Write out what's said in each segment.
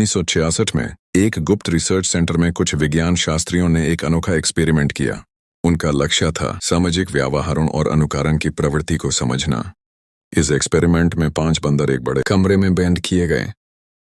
1966 में एक गुप्त रिसर्च सेंटर में कुछ विज्ञान शास्त्रियों ने एक अनोखा एक्सपेरिमेंट किया। उनका लक्ष्य था सामाजिक व्यवहारों और अनुकरण की प्रवृत्ति को समझना। इस एक्सपेरिमेंट में 5 बंदर एक बड़े कमरे में बैंड किए गए।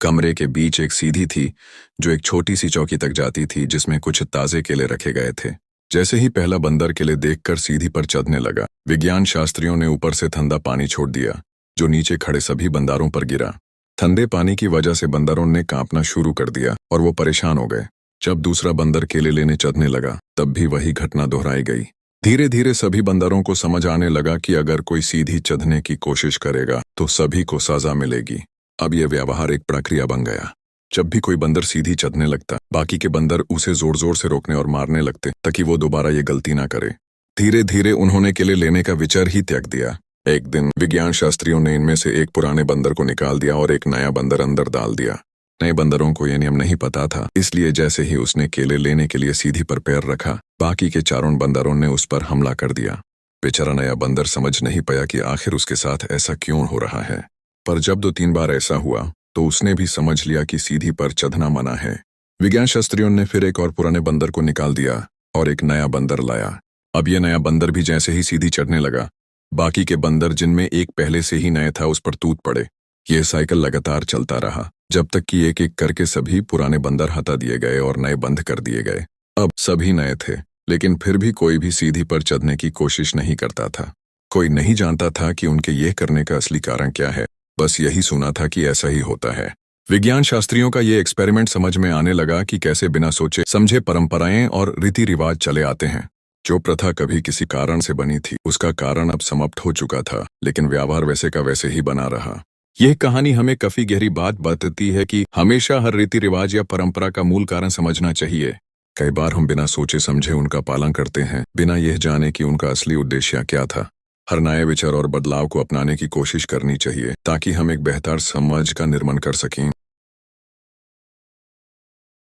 कमरे के बीच एक सीढ़ी थी जो एक छोटी सी चौकी तक जाती थी, जिसमें कुछ ताजे केले रखे गए थे। जैसे ही पहला बंदर केले देखकर सीढ़ी पर चढ़ने लगा, विज्ञान शास्त्रियों ने ऊपर से ठंडा पानी छोड़ दिया जो नीचे खड़े सभी बंदरों पर गिरा। ठंडे पानी की वजह से बंदरों ने कांपना शुरू कर दिया और वो परेशान हो गए। जब दूसरा बंदर केले लेने चढ़ने लगा, तब भी वही घटना दोहराई गई। धीरे धीरे सभी बंदरों को समझ आने लगा कि अगर कोई सीधी चढ़ने की कोशिश करेगा तो सभी को सजा मिलेगी। अब यह व्यवहार एक प्रक्रिया बन गया। जब भी कोई बंदर सीधी चढ़ने लगता, बाकी के बंदर उसे जोर जोर से रोकने और मारने लगते ताकि वो दोबारा ये गलती ना करे। धीरे धीरे उन्होंने केले लेने का विचार ही त्याग दिया। एक दिन विज्ञान शास्त्रियों ने इनमें से एक पुराने बंदर को निकाल दिया और एक नया बंदर अंदर डाल दिया। नए बंदरों को यह नियम नहीं पता था, इसलिए जैसे ही उसने केले लेने के लिए सीधी पर पैर रखा, बाकी के चारों बंदरों ने उस पर हमला कर दिया। बेचारा नया बंदर समझ नहीं पाया कि आखिर उसके साथ ऐसा क्यों हो रहा है, पर जब 2-3 बार ऐसा हुआ तो उसने भी समझ लिया कि सीधी पर चढ़ना मना है। विज्ञान शास्त्रियों ने फिर एक और पुराने बंदर को निकाल दिया और एक नया बंदर लाया। अब यह नया बंदर भी जैसे ही सीधी चढ़ने लगा, बाकी के बंदर जिनमें एक पहले से ही नया था उस पर टूट पड़े। यह साइकिल लगातार चलता रहा जब तक कि एक एक करके सभी पुराने बंदर हटा दिए गए और नए बंद कर दिए गए। अब सभी नए थे, लेकिन फिर भी कोई भी सीधी पर चढ़ने की कोशिश नहीं करता था। कोई नहीं जानता था कि उनके यह करने का असली कारण क्या है, बस यही सुना था कि ऐसा ही होता है। विज्ञान शास्त्रियों का ये एक्सपेरिमेंट समझ में आने लगा कि कैसे बिना सोचे समझे परंपराएं और रीति रिवाज चले आते हैं। जो प्रथा कभी किसी कारण से बनी थी, उसका कारण अब समाप्त हो चुका था, लेकिन व्यवहार वैसे का वैसे ही बना रहा। यह कहानी हमें काफी गहरी बात बताती है कि हमेशा हर रीति रिवाज या परंपरा का मूल कारण समझना चाहिए। कई बार हम बिना सोचे समझे उनका पालन करते हैं, बिना यह जाने कि उनका असली उद्देश्य क्या था। हर नए विचार और बदलाव को अपनाने की कोशिश करनी चाहिए ताकि हम एक बेहतर समाज का निर्माण कर सकें।